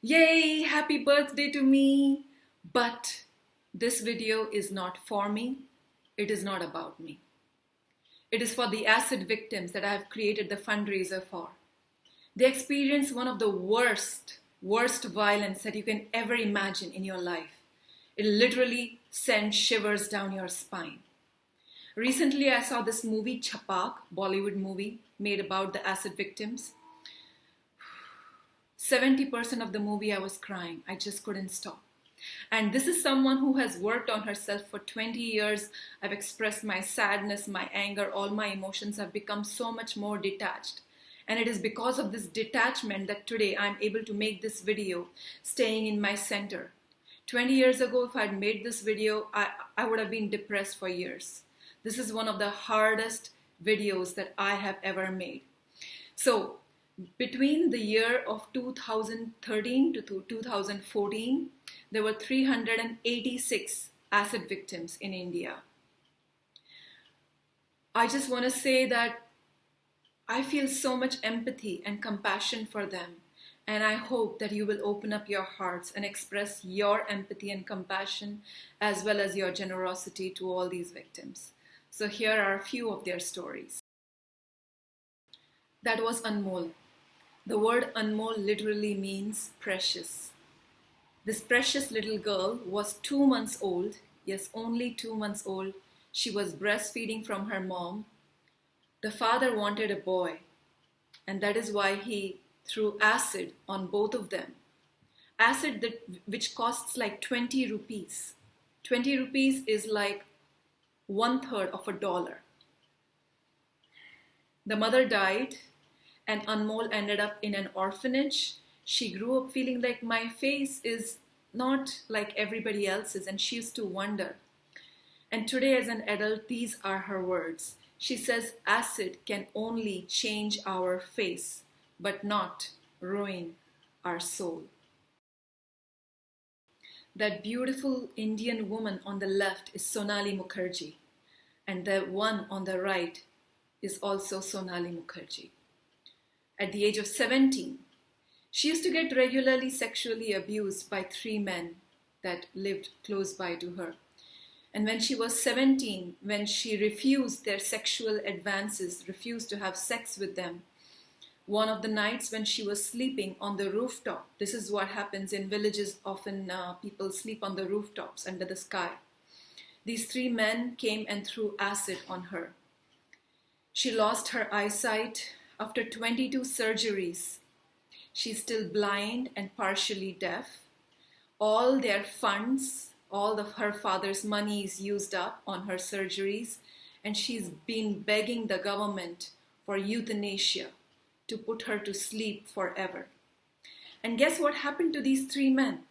Yay, happy birthday to me! But this video is not for me. It is not about me. It is for the acid victims that I have created the fundraiser for. They experience one of the worst violence that you can ever imagine in your life. It literally sends shivers down your spine. Recently, I saw this movie, Chhapak, Bollywood movie, made about the acid victims. 70% of the movie I was crying. I just couldn't stop. And this is someone who has worked on herself for 20 years. I've expressed my sadness, my anger, all my emotions have become so much more detached. And it is because of this detachment that today I'm able to make this video, staying in my center. 20 years ago, if I'd made this video, I would have been depressed for years. This is one of the hardest videos that I have ever made. So, between the year of 2013 to 2014, there were 386 acid victims in India. I just want to say that I feel so much empathy and compassion for them, and I hope that you will open up your hearts and express your empathy and compassion as well as your generosity to all these victims. So here are a few of their stories. That was Anmol. The word Anmol literally means precious. This precious little girl was 2 months old. Yes, only 2 months old. She was breastfeeding from her mom. The father wanted a boy, and that is why he threw acid on both of them. Acid which costs like 20 rupees. 20 rupees is like 1/3 of $1. The mother died, and Anmol ended up in an orphanage. She grew up feeling like my face is not like everybody else's, and she used to wonder. And today as an adult, these are her words. She says, acid can only change our face, but not ruin our soul. That beautiful Indian woman on the left is Sonali Mukherjee, and the one on the right is also Sonali Mukherjee. At the age of 17, she used to get regularly sexually abused by 3 men that lived close by to her. And when she was 17, when she refused their sexual advances, refused to have sex with them, one of the nights when she was sleeping on the rooftop, this is what happens in villages, often people sleep on the rooftops under the sky. These 3 men came and threw acid on her. She lost her eyesight after 22 surgeries. She's still blind and partially deaf. All their funds, all of her father's money is used up on her surgeries, and she's been begging the government for euthanasia to put her to sleep forever. And guess what happened to these 3 men?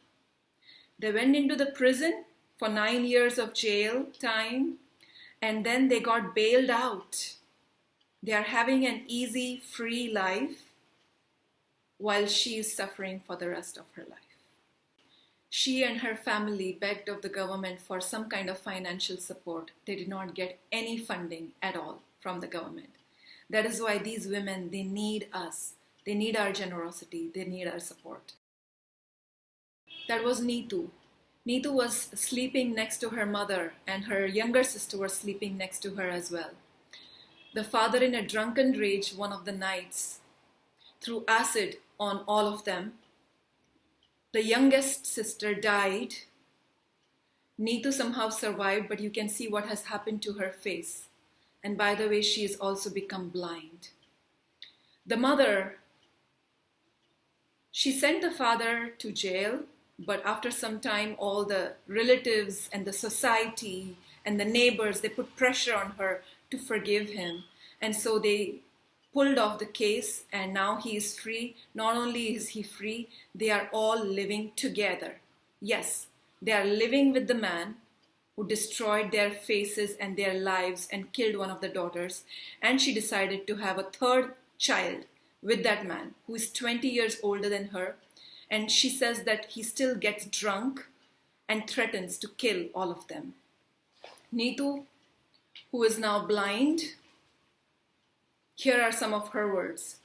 They went into the prison for 9 years of jail time, and then they got bailed out. They are having an easy, free life while she is suffering for the rest of her life. She and her family begged of the government for some kind of financial support. They did not get any funding at all from the government. That is why these women, they need us. They need our generosity. They need our support. That was Neetu. Neetu was sleeping next to her mother, and her younger sister was sleeping next to her as well. The father, in a drunken rage one of the nights, threw acid on all of them. The youngest sister died. Neetu somehow survived, but you can see what has happened to her face. And by the way, she has also become blind. The mother, she sent the father to jail, but after some time, all the relatives and the society and the neighbors, they put pressure on her to forgive him. And so they pulled off the case, and now he is free. Not only is he free, they are all living together. Yes, they are living with the man who destroyed their faces and their lives and killed one of the daughters. And she decided to have a 3rd child with that man who is 20 years older than her. And she says that he still gets drunk and threatens to kill all of them. Neetu, who is now blind, here are some of her words.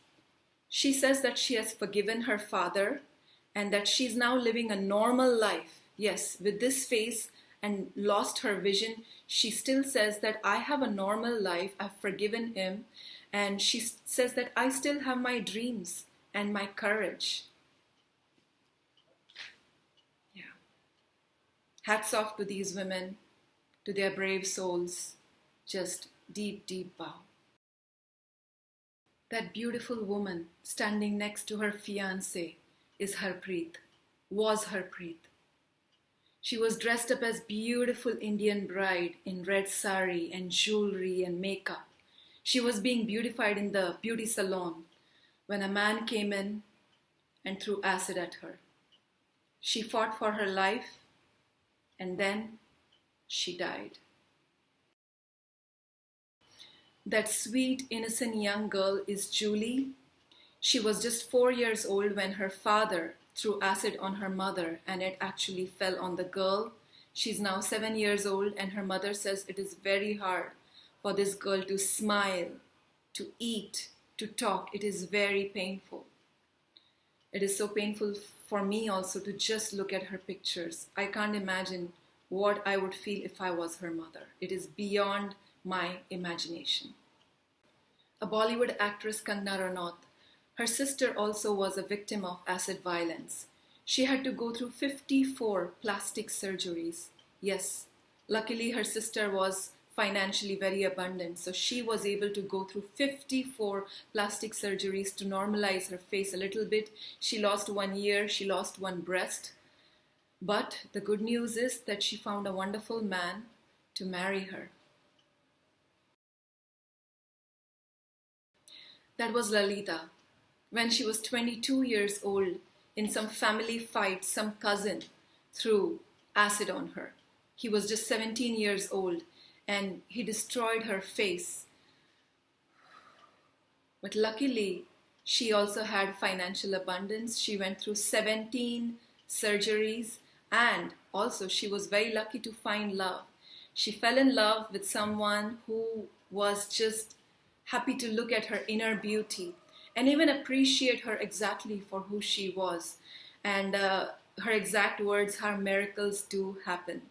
She says that she has forgiven her father and that she's now living a normal life. Yes, with this face and lost her vision, she still says that I have a normal life, I've forgiven him, and she says that I still have my dreams and my courage. Yeah. Hats off to these women, to their brave souls. Just deep, deep bow. That beautiful woman standing next to her fiancé is her Preeth, was her Preeth. She was dressed up as beautiful Indian bride in red sari and jewelry and makeup. She was being beautified in the beauty salon when a man came in and threw acid at her. She fought for her life and then she died. That sweet, innocent young girl is Julie. She was just 4 years old when her father threw acid on her mother and it actually fell on the girl. She's now 7 years old and her mother says it is very hard for this girl to smile, to eat, to talk. It is very painful. It is so painful for me also to just look at her pictures. I can't imagine what I would feel if I was her mother. It is beyond my imagination. A Bollywood actress, Kangana Ranaut, her sister also was a victim of acid violence. She had to go through 54 plastic surgeries. Yes, luckily her sister was financially very abundant, so she was able to go through 54 plastic surgeries to normalize her face a little bit. She lost 1 ear, she lost one breast. But the good news is that she found a wonderful man to marry her. That was Lolita. When she was 22 years old, in some family fight, some cousin threw acid on her. He was just 17 years old and he destroyed her face. But luckily, she also had financial abundance. She went through 17 surgeries and also she was very lucky to find love. She fell in love with someone who was just happy to look at her inner beauty and even appreciate her exactly for who she was. And her exact words, how miracles do happen.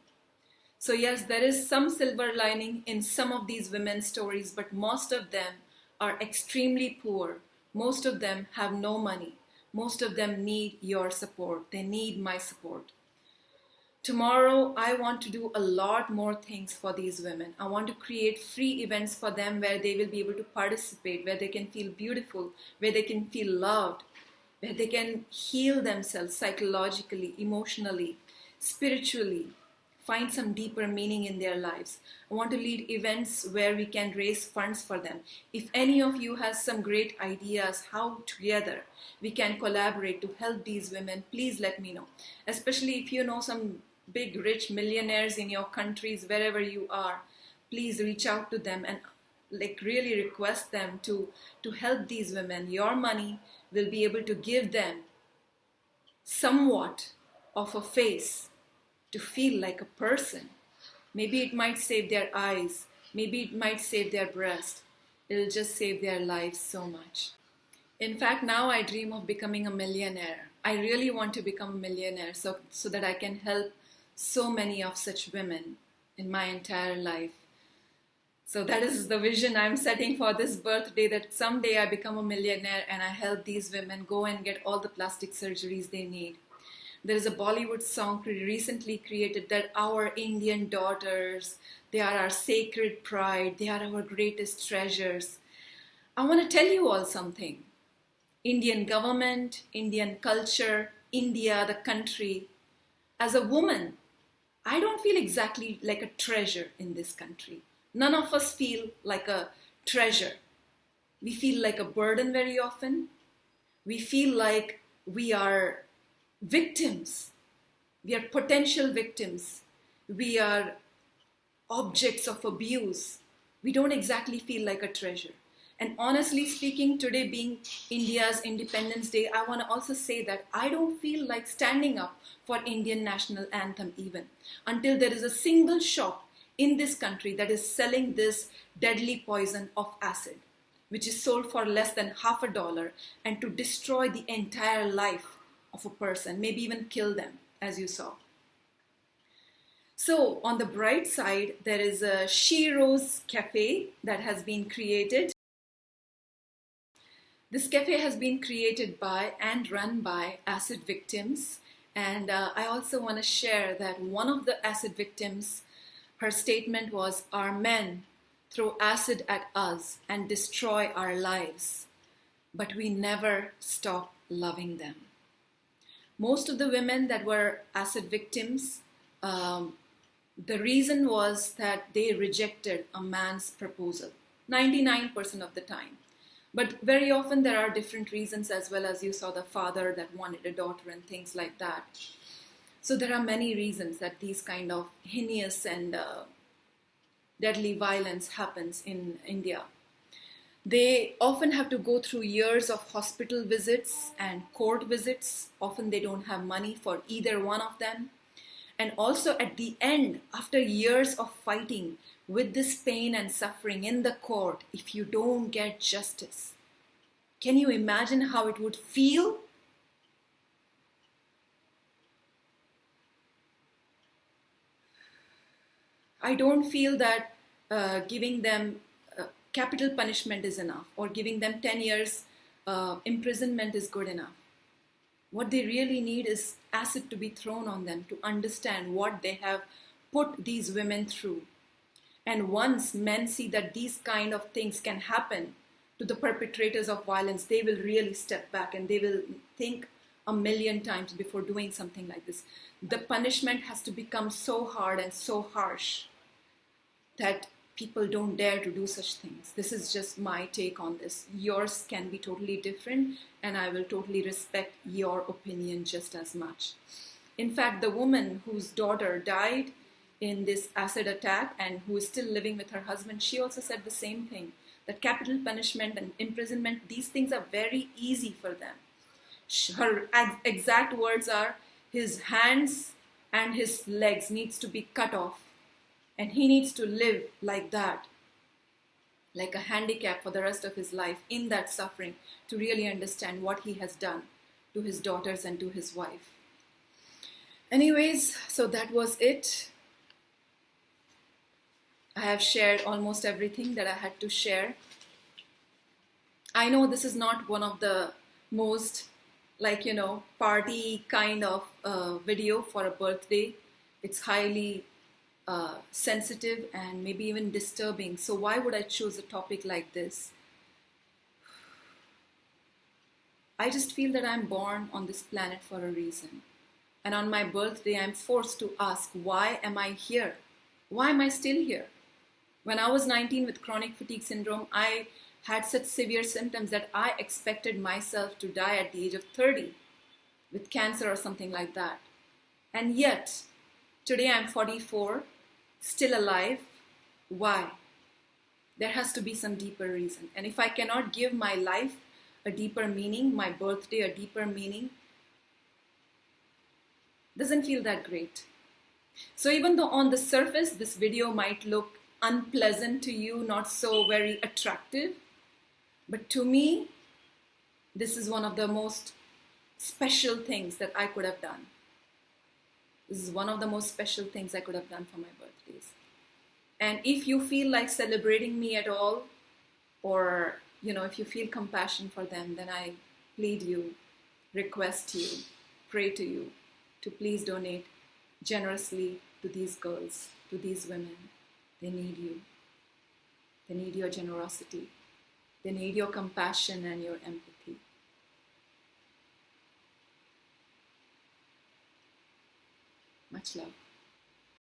So yes, there is some silver lining in some of these women's stories, but most of them are extremely poor. Most of them have no money. Most of them need your support. They need my support. Tomorrow, I want to do a lot more things for these women. I want to create free events for them where they will be able to participate, where they can feel beautiful, where they can feel loved, where they can heal themselves psychologically, emotionally, spiritually, find some deeper meaning in their lives. I want to lead events where we can raise funds for them. If any of you has some great ideas how together we can collaborate to help these women, please let me know. Especially if you know some big rich millionaires in your countries, wherever you are, please reach out to them and really request them to help these women. Your money will be able to give them somewhat of a face to feel like a person. Maybe it might save their eyes. Maybe it might save their breast. It'll just save their lives so much. In fact, now I dream of becoming a millionaire. I really want to become a millionaire so that I can help so many of such women in my entire life. So that is the vision I'm setting for this birthday, that someday I become a millionaire and I help these women go and get all the plastic surgeries they need. There is a Bollywood song recently created that our Indian daughters, they are our sacred pride, they are our greatest treasures. I want to tell you all something. Indian government, Indian culture, India, the country. As a woman, I don't feel exactly like a treasure in this country. None of us feel like a treasure. We feel like a burden very often. We feel like we are victims. We are potential victims. We are objects of abuse. We don't exactly feel like a treasure. And honestly speaking, today being India's Independence Day, I want to also say that I don't feel like standing up for Indian national anthem even until there is a single shop in this country that is selling this deadly poison of acid, which is sold for less than $50 and to destroy the entire life of a person, maybe even kill them, as you saw. So on the bright side, there is a She Rose Cafe that has been created. This cafe has been created by and run by acid victims. And I also want to share that one of the acid victims, her statement was, "Our men throw acid at us and destroy our lives, but we never stop loving them." Most of the women that were acid victims, the reason was that they rejected a man's proposal, 99% of the time. But very often there are different reasons as well, as you saw the father that wanted a daughter and things like that. So there are many reasons that these kind of heinous and deadly violence happens in India. They often have to go through years of hospital visits and court visits. Often they don't have money for either one of them. And also at the end, after years of fighting with this pain and suffering in the court, if you don't get justice, can you imagine how it would feel? I don't feel that giving them capital punishment is enough, or giving them 10 years imprisonment is good enough. What they really need is acid to be thrown on them to understand what they have put these women through. And once men see that these kind of things can happen to the perpetrators of violence, they will really step back and they will think a million times before doing something like this. The punishment has to become so hard and so harsh that people don't dare to do such things. This is just my take on this. Yours can be totally different, and I will totally respect your opinion just as much. In fact, the woman whose daughter died in this acid attack and who is still living with her husband, she also said the same thing, that capital punishment and imprisonment, these things are very easy for them. Her exact words are, his hands and his legs needs to be cut off, and he needs to live like that, like a handicap for the rest of his life in that suffering, to really understand what he has done to his daughters and to his wife. Anyways, so that was it. I have shared almost everything that I had to share. I know this is not one of the most, party kind of video for a birthday. It's highly sensitive and maybe even disturbing. So why would I choose a topic like this? I just feel that I'm born on this planet for a reason. And on my birthday, I'm forced to ask, why am I here? Why am I still here? When I was 19 with chronic fatigue syndrome, I had such severe symptoms that I expected myself to die at the age of 30 with cancer or something like that. And yet, today I'm 44, still alive. Why? There has to be some deeper reason. And if I cannot give my life a deeper meaning, my birthday a deeper meaning, doesn't feel that great. So even though on the surface this video might look unpleasant to you, not so very attractive, but to me, this is one of the most special things that I could have done. This is one of the most special things I could have done for my birthdays. And if you feel like celebrating me at all, or if you feel compassion for them, then I plead you, request you, pray to you to please donate generously to these girls, to these women. They need you. They need your generosity. They need your compassion and your empathy. Much love.